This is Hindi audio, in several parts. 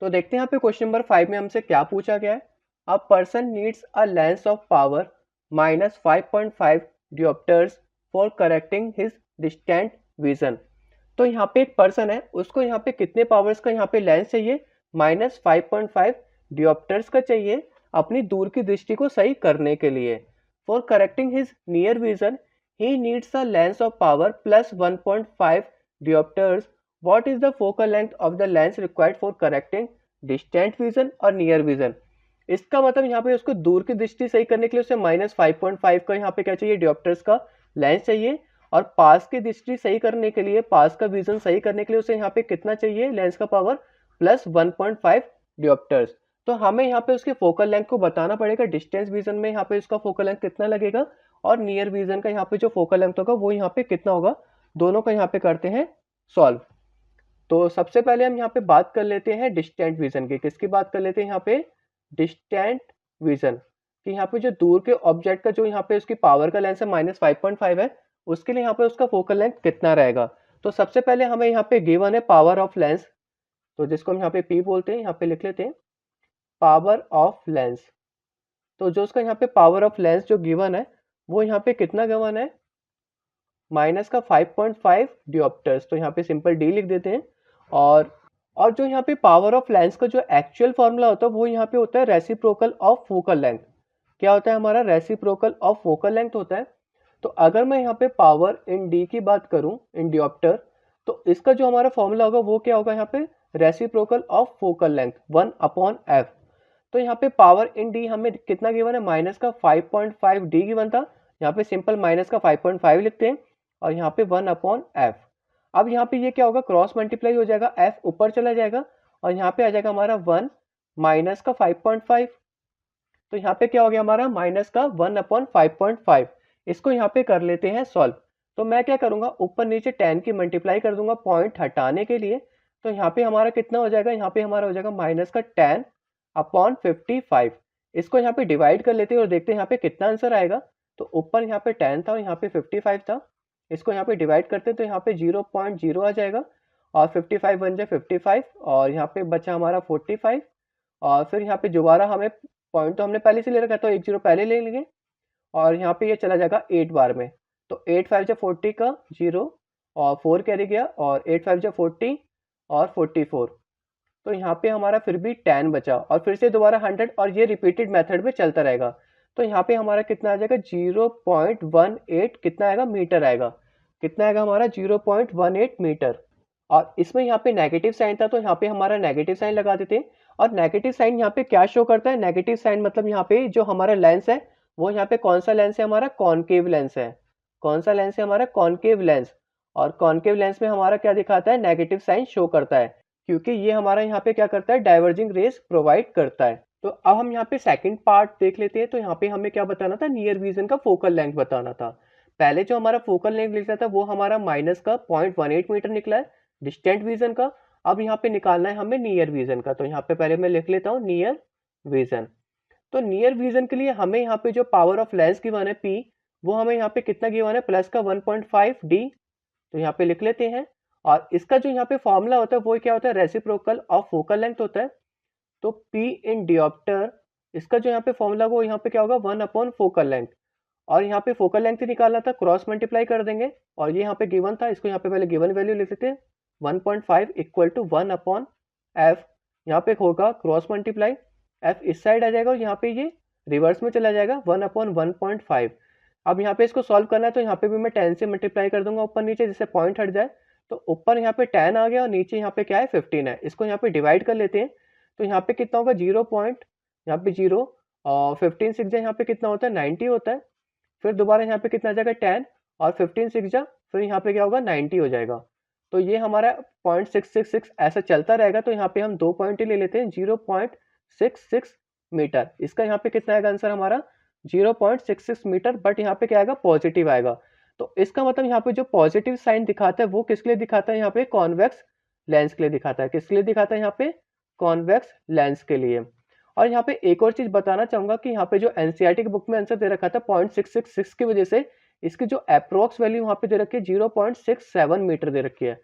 तो देखते हैं यहाँ पे क्वेश्चन नंबर 5 में हमसे क्या पूछा गया है। A person needs a lens of power -5.5 dioptres for correcting his distant vision. तो यहाँ पे एक पर्सन है, उसको यहाँ पे कितने पावर्स का यहाँ पे लेंस चाहिए, -5.5 डियोप्टर्स का चाहिए अपनी दूर की दृष्टि को सही करने के लिए। For correcting his near vision he needs a lens of power +1.5 diopters. What is the focal length of the lens required for correcting distant vision और near vision? इसका मतलब यहाँ पे उसको दूर की दृष्टि सही करने के लिए उसे -5.5 का यहाँ पे क्या चाहिए, डियोप्टर्स का लेंस चाहिए। और पास की दृष्टि सही करने के लिए, पास का विजन सही करने के लिए उसे यहाँ पे कितना चाहिए, लेंस का पावर +1.5 डियोप्टर्स। तो हमें यहाँ पे उसके फोकल लेंथ को बताना पड़ेगा। डिस्टेंस विजन में यहाँ पे उसका फोकल लेंथ कितना लगेगा और नियर विजन का यहाँ पे जो फोकल लेंथ होगा वो यहाँ पे कितना होगा, दोनों का यहाँ पे करते हैं सॉल्व। तो सबसे पहले हम यहाँ पे बात कर लेते हैं डिस्टेंट विजन की। किसकी बात कर लेते हैं यहाँ पे, डिस्टेंट विजन कि यहाँ पे जो दूर के ऑब्जेक्ट का जो यहाँ पे उसकी पावर का लेंस है -5.5 है, उसके लिए यहाँ पे उसका फोकल लेंथ कितना रहेगा। तो सबसे पहले हमें यहाँ पे गिवन है पावर ऑफ लेंस, तो जिसको हम यहाँ पे P बोलते हैं, यहाँ पे लिख लेते हैं पावर ऑफ लेंस। तो जो उसका यहाँ पे पावर ऑफ लेंस जो गिवन है वो यहाँ पे कितना गिवन है, माइनस का 5.5 डियोप्टर्स। तो यहाँ पे सिंपल डी लिख देते हैं। और जो यहाँ पे पावर ऑफ लेंस का जो एक्चुअल फॉर्मूला होता है वो यहाँ पे होता है रेसिप्रोकल ऑफ फोकल लेंथ। क्या होता है हमारा, रेसिप्रोकल ऑफ फोकल लेंथ होता है। तो अगर मैं यहाँ पे पावर इन डी की बात करूँ, इन डियोप्टर, तो इसका जो हमारा फॉर्मूला होगा वो क्या होगा यहाँ पे, reciprocal of focal length 1/f। तो यहाँ पे पावर इन डी हमें कितना गिवन है, माइनस का 5.5 डी गिवन था। यहाँ पे सिंपल माइनस का 5.5 लिखते हैं और यहाँ पे 1/f। अब यहाँ पे ये क्या होगा, क्रॉस मल्टीप्लाई हो जाएगा, f ऊपर चला जाएगा और यहाँ पे आ जाएगा हमारा 1 माइनस का 5.5। तो यहाँ पे क्या हो गया हमारा, माइनस का 1/5.5। इसको यहाँ पे कर लेते हैं सॉल्व। तो मैं क्या करूँगा, ऊपर नीचे 10 की मल्टीप्लाई कर दूंगा पॉइंट हटाने के लिए। तो यहाँ पे हमारा कितना हो जाएगा, यहाँ पे हमारा हो जाएगा माइनस का 10/55। इसको यहाँ पे डिवाइड कर लेते हैं और देखते हैं यहाँ पे कितना आंसर आएगा। तो ऊपर यहाँ पे 10 था और यहाँ पे 55 था। इसको यहाँ पे डिवाइड करते हैं तो यहाँ पे 0.0 आ जाएगा और 55 बन जाए 55 और यहाँ पे बचा हमारा 45। और फिर यहाँ पे दोबारा हमें पॉइंट तो हमने पहले से ले रखा, तो 1 0 पहले ले लेंगे और यहाँ पे ये चला जाएगा 8 बार में। तो 8 5 जा 40 का 0 और 4 कैरी गया और 8 5 जा 40 और 44। तो यहाँ पे हमारा फिर भी 10 बचा और फिर से दोबारा 100 और ये रिपीटेड मेथड में चलता रहेगा। तो यहाँ पे हमारा कितना आ जाएगा, 0.18 कितना आएगा, मीटर आएगा। कितना आएगा हमारा, 0.18 मीटर। और इसमें यहाँ पे नेगेटिव साइन था तो यहाँ पे हमारा नेगेटिव साइन लगा देते हैं। और नेगेटिव साइन यहाँ पे क्या शो करता है, नेगेटिव साइन मतलब यहाँ पे जो हमारा लेंस है वो यहाँ पे कौन सा लेंस है हमारा, कॉनकेव लेंस है। कौन सा लेंस है हमारा, कॉनकेव लेंस। और कॉनकेव लेंस में हमारा क्या दिखाता है, नेगेटिव साइन शो करता है, क्योंकि ये हमारा यहाँ पे क्या करता है, डाइवर्जिंग रेस प्रोवाइड करता है। तो अब हम यहाँ पे सेकंड पार्ट देख लेते हैं। तो यहाँ पे हमें क्या बताना था, नियर विजन का फोकल लेंथ बताना था। पहले जो हमारा फोकल लेंथ निकला था वो हमारा माइनस का 0.18 मीटर निकला है डिस्टेंट विजन का। अब यहाँ पे निकालना है हमें नियर विजन का। तो यहाँ पे पहले मैं लिख लेता हूँ नियर विजन। तो नियर विजन के लिए हमें यहाँ पे जो पावर ऑफ लेंस गिवन है P, वो हमें यहाँ पे कितना गिवन है, प्लस का 1.5 D। तो यहाँ पे लिख लेते हैं। और इसका जो यहाँ पे फॉर्मूला होता है वो क्या होता है, रेसिप्रोकल ऑफ फोकल लेंथ होता है। तो P इन डियोप्टर, इसका जो यहाँ पे फॉर्मूला वो यहाँ पे क्या होगा, 1 फोकल लेंथ। और यहाँ पे फोकल लेंथ निकालना था, क्रॉस मल्टीप्लाई कर देंगे और ये यहाँ पे गिवन था, इसको यहाँ पे पहले गिवन वैल्यू लिख लेते हैं 1.5 इक्वल टू 1/f। यहाँ पे होगा क्रॉस मल्टीप्लाई, f इस साइड आ जाएगा और यहाँ पे ये रिवर्स में चला जाएगा 1/1.5। अब यहाँ पे इसको सॉल्व करना है तो यहाँ पे भी मैं 10 से मल्टीप्लाई कर दूंगा ऊपर नीचे, जिससे पॉइंट हट जाए। तो ऊपर यहाँ पे 10 आ गया और नीचे यहाँ पे क्या है, 15 है। इसको यहाँ पे डिवाइड कर लेते हैं तो यहाँ पे कितना होगा, 0 पॉइंट, यहाँ पे 0 और 15 6 यहाँ पे कितना होता है, 90 होता है। फिर दोबारा यहाँ पे कितना आ जाएगा, 10 और 15 6 फिर यहाँ पे क्या होगा, 90 हो जाएगा। तो ये हमारा 0.666 ऐसा चलता रहेगा। तो यहाँ पे हम 2 पॉइंट ही ले लेते हैं, 0.66 मीटर। इसका यहाँ पे कितना आएगा आंसर हमारा, 0.66 मीटर। बट यहाँ पे क्या आएगा, पॉजिटिव आएगा। तो इसका मतलब यहाँ पे जो पॉजिटिव साइन दिखाता है वो किसके लिए दिखाता है, यहाँ पे कॉन्वेक्स लेंस के लिए दिखाता है। किसके लिए दिखाता है, यहाँ पे कॉन्वेक्स लेंस के लिए। और यहाँ पे एक और चीज बताना चाहूंगा कि यहाँ पे जो एनसीईआरटी की बुक में आंसर दे रखा था 0.666 की वजह से इसकी जो अप्रोक्स वैल्यू वहाँ पे दे रखी है 0.67 मीटर दे रखी है।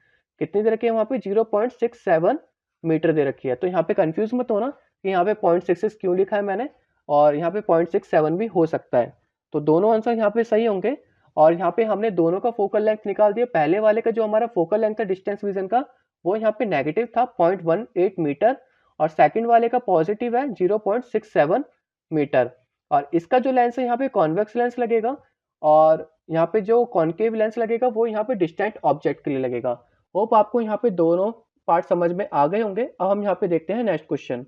कितनी दे रखी है वहाँ पे, 0.67 मीटर दे रखी है। तो यहाँ पे कंफ्यूज मत होना कि यहाँ पे 0.66 क्यों लिखा है मैंने, और यहाँ पे 0.67 भी हो सकता है। तो दोनों आंसर यहाँ पे सही होंगे। और यहाँ पे हमने दोनों का फोकल लेंथ निकाल दिया। पहले वाले का जो हमारा फोकल लेंथ था डिस्टेंस विजन का, वो यहाँ पे नेगेटिव था 0.18 मीटर, और सेकंड वाले का पॉजिटिव है 0.67 मीटर। और इसका जो लेंस है यहाँ पे कॉन्वेक्स लेंस लगेगा, और यहाँ पे जो कॉनकेव लेंस लगेगा वो यहाँ पे डिस्टेंट ऑब्जेक्ट के लिए लगेगा। होप आपको यहाँ पे दोनों पार्ट समझ में आ गए होंगे। अब हम यहाँ पे देखते हैं नेक्स्ट क्वेश्चन।